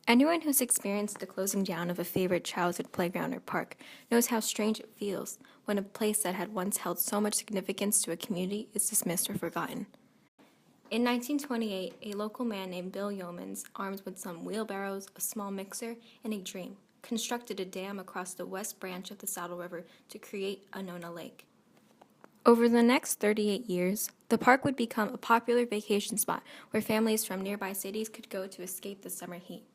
Anyone who's experienced the closing down of a favorite childhood playground or park knows how strange it feels when a place that had once held so much significance to a community is dismissed or forgotten. In 1928, a local man named Bill Yeomans, armed with some wheelbarrows, a small mixer, and a dream, constructed a dam across the west branch of the Saddle River to create Anona Lake. Over the next 38 years, the park would become a popular vacation spot where families from nearby cities could go to escape the summer heat.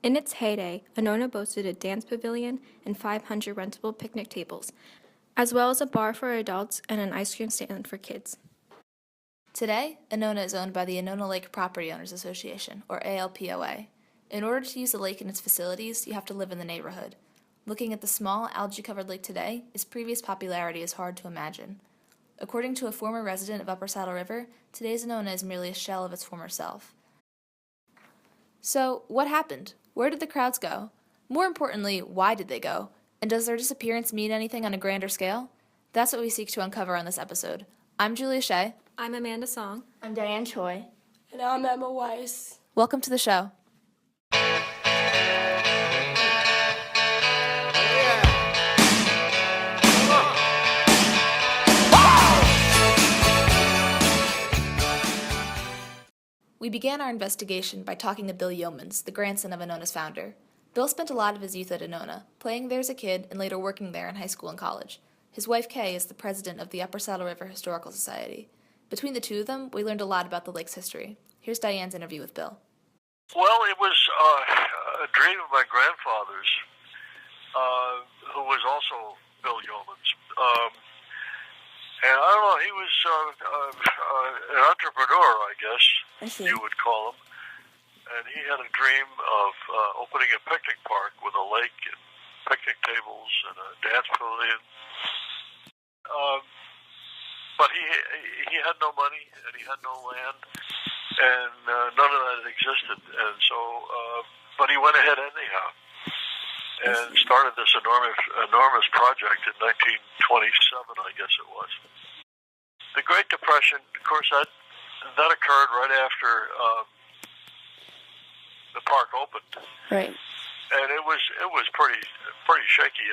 In its heyday, Anona boasted a dance pavilion and 500 rentable picnic tables, as well as a bar for adults and an ice cream stand for kids. Today, Anona is owned by the Anona Lake Property Owners Association, or ALPOA. In order to use the lake and its facilities, you have to live in the neighborhood. Looking at the small, algae-covered lake today, its previous popularity is hard to imagine. According to a former resident of Upper Saddle River, today's Anona is merely a shell of its former self. So, what happened? Where did the crowds go? More importantly, why did they go? And does their disappearance mean anything on a grander scale? That's what we seek to uncover on this episode. I'm Julia Shea. I'm Amanda Song. I'm Diane Choi. And I'm Emma Weiss. Welcome to the show. We began our investigation by talking to Bill Yeomans, the grandson of Anona's founder. Bill spent a lot of his youth at Anona, playing there as a kid and later working there in high school and college. His wife Kay is the president of the Upper Saddle River Historical Society. Between the two of them, we learned a lot about the lake's history. Here's Diane's interview with Bill. Well, it was a dream of my grandfather's, who was also Bill Yeomans. And I don't know, he was an entrepreneur, I guess you would call him. And he had a dream of opening a picnic park with a lake and picnic tables and a dance pavilion. But he had no money and he had no land, and none of that existed. And so, but he went ahead anyhow and started this enormous project in 1927, I guess it was. The Great Depression, of course, that occurred right after the park opened. Right. And it was pretty shaky.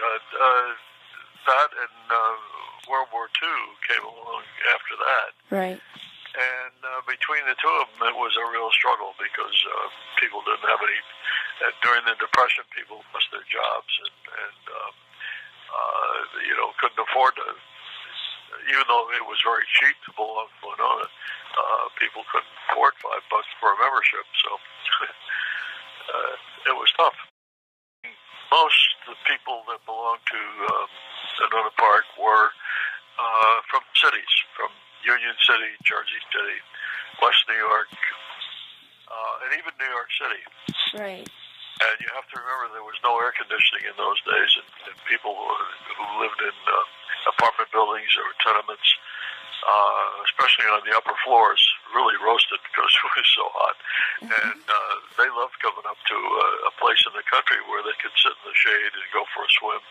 That and World War II came along after that. Right. And between the two of them, it was a real struggle because people didn't have any. During the Depression, people lost their jobs and couldn't afford to. Even though it was very cheap to belong to Anona, people couldn't afford $5 for a membership. So it was tough. Most of the people that belonged to Anona Park were from cities, from Union City, Jersey City, West New York, and even New York City. Right. And you have to remember there was no air conditioning in those days, and people who lived in apartment buildings or tenements, especially on the upper floors, really roasted because it was so hot. And they loved coming up to a place in the country where they could sit in the shade and go for a swim.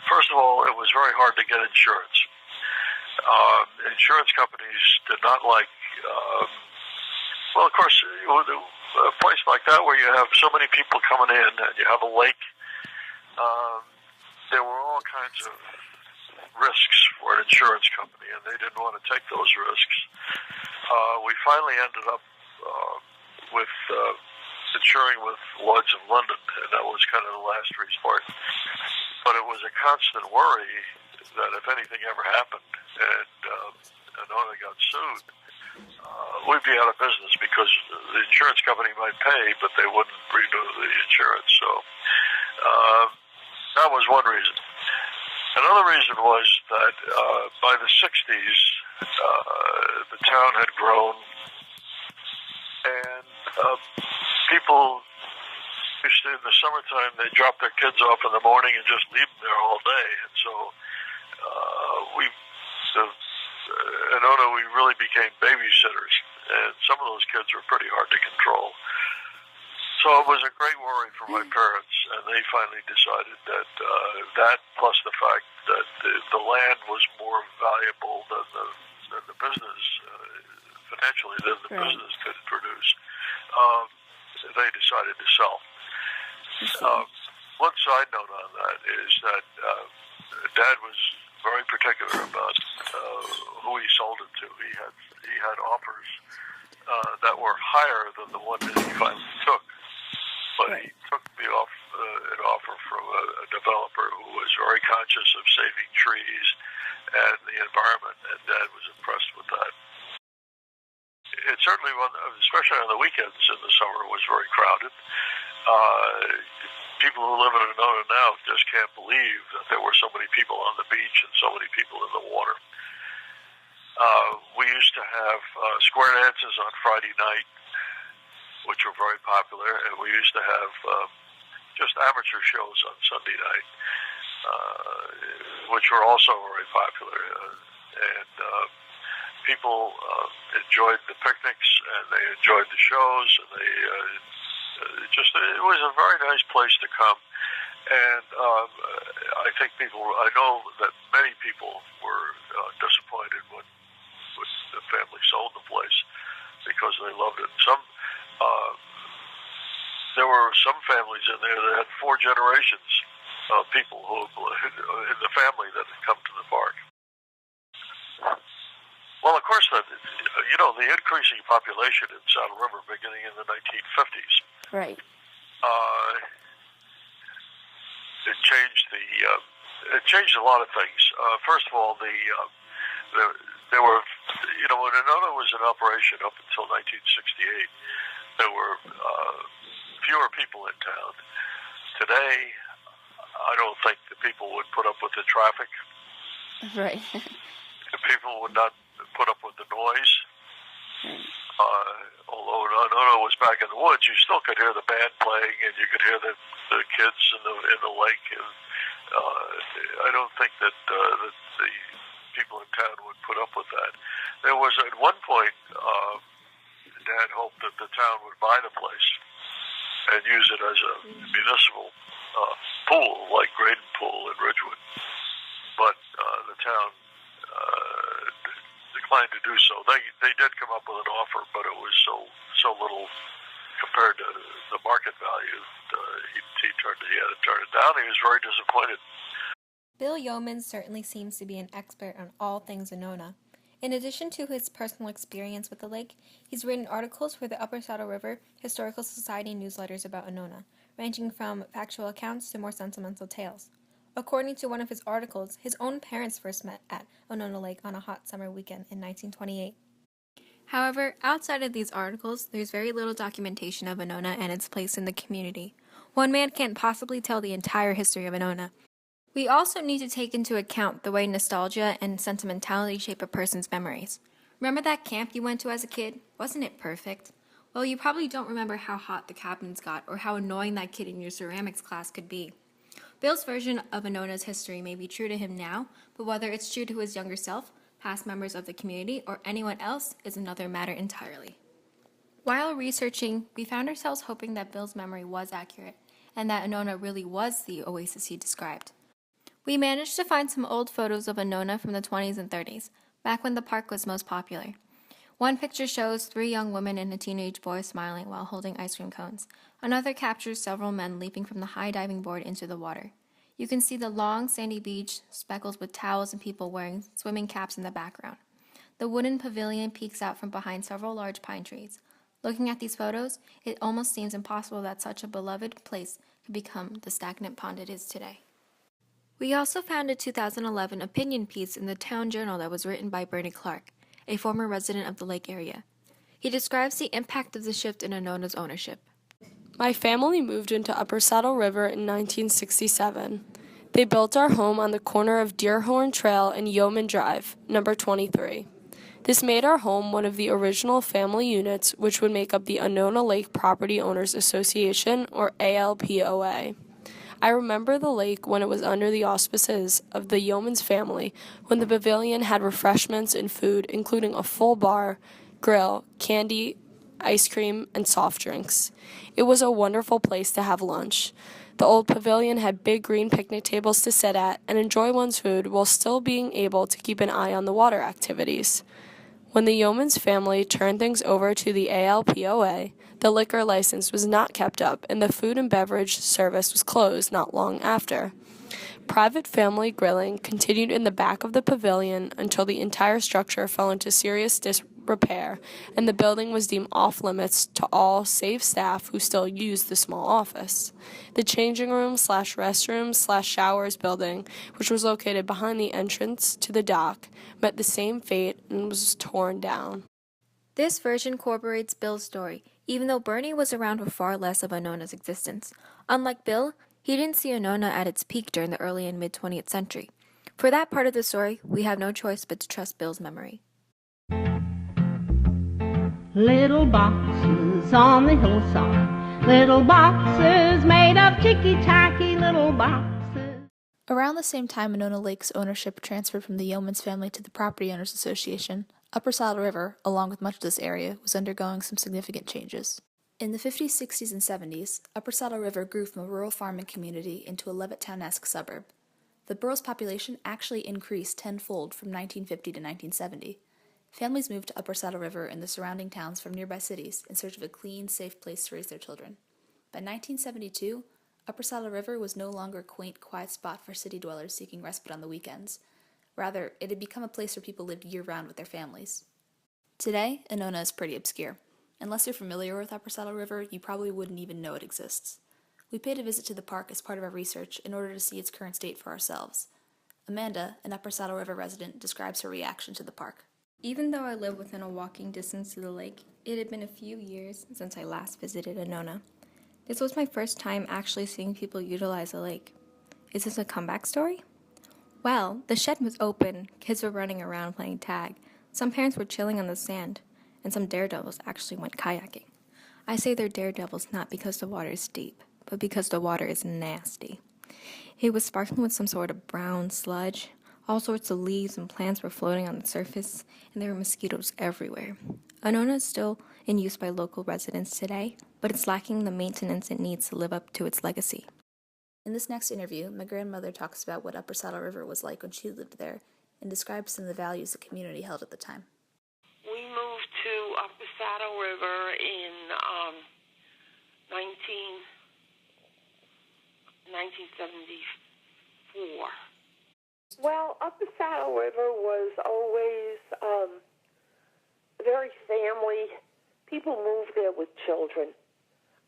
First of all, it was very hard to get insurance. Insurance companies did not like, well, of course, a place like that where you have so many people coming in and you have a lake, there were all kinds of risks for an insurance company, and they didn't want to take those risks. We finally ended up with insuring with Lloyd's of London, and that was kind of the last resort. But it was a constant worry that if anything ever happened and Anona got sued, we'd be out of business because the insurance company might pay, but they wouldn't renew the insurance. So that was one reason. Another reason was that by the 60s, the town had grown, and people used to, in the summertime, they drop their kids off in the morning and just leave them there all day. And so Anona, we really became babysitters, and some of those kids were pretty hard to control. So it was a great worry for my parents, and they finally decided that that plus the fact that the land was more valuable than the business, financially, than the business could produce. they decided to sell. One side note on that is that Dad was very particular about who he sold it to. He had offers that were higher than the one that he finally took, but he took an offer from a developer who was very conscious of saving trees and the environment, and Dad was impressed with that. It certainly, especially on the weekends in the summer, was very crowded. People who live in Anona now just can't believe that there were so many people on the beach and so many people in the water. We used to have square dances on Friday night, which were very popular, and we used to have just amateur shows on Sunday night, which were also very popular. And people enjoyed the picnics, and they enjoyed the shows, and it was a very nice place to come. And I know that many people were disappointed when the family sold the place because they loved it. There were some families in there that had 4 generations of people in the family that had come to the park. Well, of course, the increasing population in Saddle River beginning in the 1950s. Right. It changed a lot of things. First of all, there were, when Anona was in operation up until 1968, there were fewer people in town. Today, I don't think the people would put up with the traffic. Right. The people would not put up with the noise. Although Anona was back in the woods, you still could hear the band playing, and you could hear the kids in the lake. And I don't think that the people in town would put up with that. There was at one point, Dad hoped that the town would buy the place and use it as a municipal pool, like Graydon Pool in Ridgewood. But the town declined to do so. They did come up with an offer, but it was so little compared to the market value. He had to turn it down. He was very disappointed. Bill Yeomans certainly seems to be an expert on all things Anona. In addition to his personal experience with the lake, he's written articles for the Upper Saddle River Historical Society newsletters about Anona, ranging from factual accounts to more sentimental tales. According to one of his articles, his own parents first met at Anona Lake on a hot summer weekend in 1928. However, outside of these articles, there's very little documentation of Anona and its place in the community. One man can't possibly tell the entire history of Anona. We also need to take into account the way nostalgia and sentimentality shape a person's memories. Remember that camp you went to as a kid? Wasn't it perfect? Well, you probably don't remember how hot the cabins got or how annoying that kid in your ceramics class could be. Bill's version of Anona's history may be true to him now, but whether it's true to his younger self, past members of the community, or anyone else is another matter entirely. While researching, we found ourselves hoping that Bill's memory was accurate, and that Anona really was the oasis he described. We managed to find some old photos of Anona from the 20s and 30s, back when the park was most popular. One picture shows 3 young women and a teenage boy smiling while holding ice cream cones. Another captures several men leaping from the high diving board into the water. You can see the long, sandy beach speckled with towels and people wearing swimming caps in the background. The wooden pavilion peeks out from behind several large pine trees. Looking at these photos, it almost seems impossible that such a beloved place could become the stagnant pond it is today. We also found a 2011 opinion piece in the Town Journal that was written by Bernie Clark, a former resident of the lake area. He describes the impact of the shift in Anona's ownership. My family moved into Upper Saddle River in 1967. They built our home on the corner of Deerhorn Trail and Yeoman Drive, number 23. This made our home one of the original family units, which would make up the Anona Lake Property Owners Association, or ALPOA. I remember the lake when it was under the auspices of the Yeoman's family, when the pavilion had refreshments and food, including a full bar, grill, candy, ice cream, and soft drinks. It was a wonderful place to have lunch. The old pavilion had big green picnic tables to sit at and enjoy one's food while still being able to keep an eye on the water activities. When the Yeoman's family turned things over to the ALPOA, The liquor license was not kept up, and the food and beverage service was closed not long after. Private family grilling continued in the back of the pavilion until the entire structure fell into serious disrepair, and the building was deemed off-limits to all save staff who still used the small office. The changing room slash restrooms slash showers building, which was located behind the entrance to the dock, met the same fate and was torn down. This version corroborates Bill's story, even though Bernie was around for far less of Anona's existence. Unlike Bill, he didn't see Anona at its peak during the early and mid-20th century. For that part of the story, we have no choice but to trust Bill's memory. Little boxes on the hillside, little boxes made of ticky-tacky little boxes. Around the same time Anona Lake's ownership transferred from the Yeoman's family to the Property Owners Association, Upper Saddle River, along with much of this area, was undergoing some significant changes. In the 50s, 60s, and 70s, Upper Saddle River grew from a rural farming community into a Levittown-esque suburb. The borough's population actually increased tenfold from 1950 to 1970. Families moved to Upper Saddle River and the surrounding towns from nearby cities in search of a clean, safe place to raise their children. By 1972, Upper Saddle River was no longer a quaint, quiet spot for city dwellers seeking respite on the weekends. Rather, it had become a place where people lived year-round with their families. Today, Anona is pretty obscure. Unless you're familiar with Upper Saddle River, you probably wouldn't even know it exists. We paid a visit to the park as part of our research in order to see its current state for ourselves. Amanda, an Upper Saddle River resident, describes her reaction to the park. Even though I live within a walking distance to the lake, it had been a few years since I last visited Anona. This was my first time actually seeing people utilize the lake. Is this a comeback story? Well, the shed was open, kids were running around playing tag, some parents were chilling on the sand, and some daredevils actually went kayaking. I say they're daredevils not because the water is deep, but because the water is nasty. It was sparkling with some sort of brown sludge. All sorts of leaves and plants were floating on the surface, and there were mosquitoes everywhere. Anona is still in use by local residents today, but it's lacking the maintenance it needs to live up to its legacy. In this next interview, my grandmother talks about what Upper Saddle River was like when she lived there and describes some of the values the community held at the time. We moved to Upper Saddle River in 1974. Well, Upper Saddle River was always very family. People moved there with children.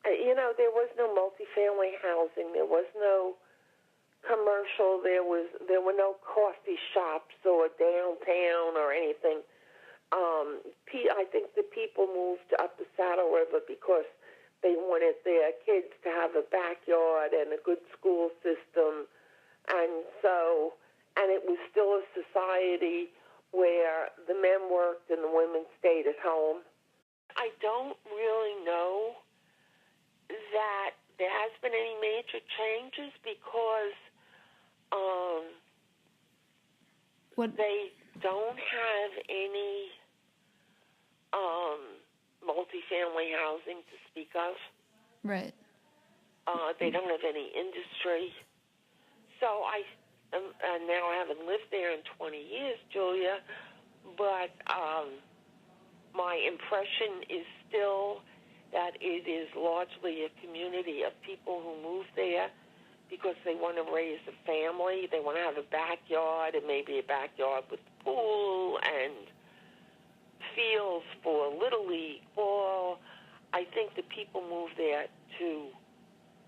There was no multifamily housing. There was no commercial. There were no coffee shops or downtown or anything. I think the people moved to Upper Saddle River because they wanted their kids to have a backyard and a good school system, and it was still a society where the men worked and the women stayed at home. I don't really know that there has been any major changes because they don't have any multifamily housing to speak of. Right. They don't have any industry. So now I haven't lived there in 20 years, Julia, but my impression is still that it is largely a community of people who move there because they want to raise a family. They want to have a backyard, and maybe a backyard with a pool and fields for Little League ball. I think the people move there to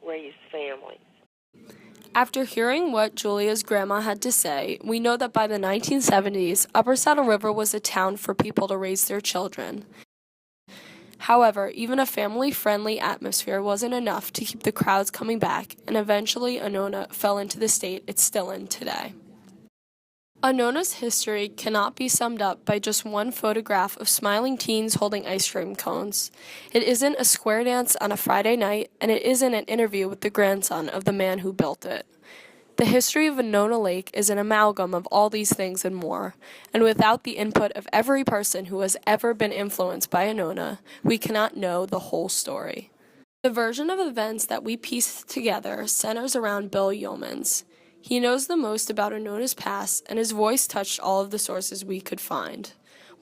raise families. After hearing what Julia's grandma had to say, we know that by the 1970s, Upper Saddle River was a town for people to raise their children. However, even a family-friendly atmosphere wasn't enough to keep the crowds coming back, and eventually Anona fell into the state it's still in today. Anona's history cannot be summed up by just one photograph of smiling teens holding ice cream cones. It isn't a square dance on a Friday night, and it isn't an interview with the grandson of the man who built it. The history of Anona Lake is an amalgam of all these things and more, and without the input of every person who has ever been influenced by Anona, we cannot know the whole story. The version of events that we pieced together centers around Bill Yeomans. He knows the most about Anona's past, and his voice touched all of the sources we could find.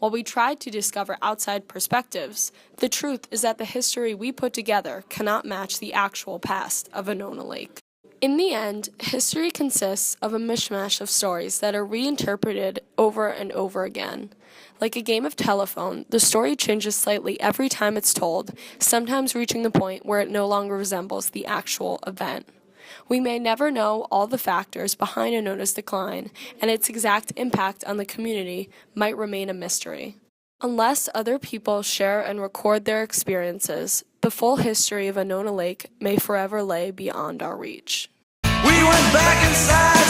While we tried to discover outside perspectives, the truth is that the history we put together cannot match the actual past of Anona Lake. In the end, history consists of a mishmash of stories that are reinterpreted over and over again. Like a game of telephone, the story changes slightly every time it's told, sometimes reaching the point where it no longer resembles the actual event. We may never know all the factors behind Anona's decline, and its exact impact on the community might remain a mystery. Unless other people share and record their experiences, the full history of Anona Lake may forever lay beyond our reach. We went back inside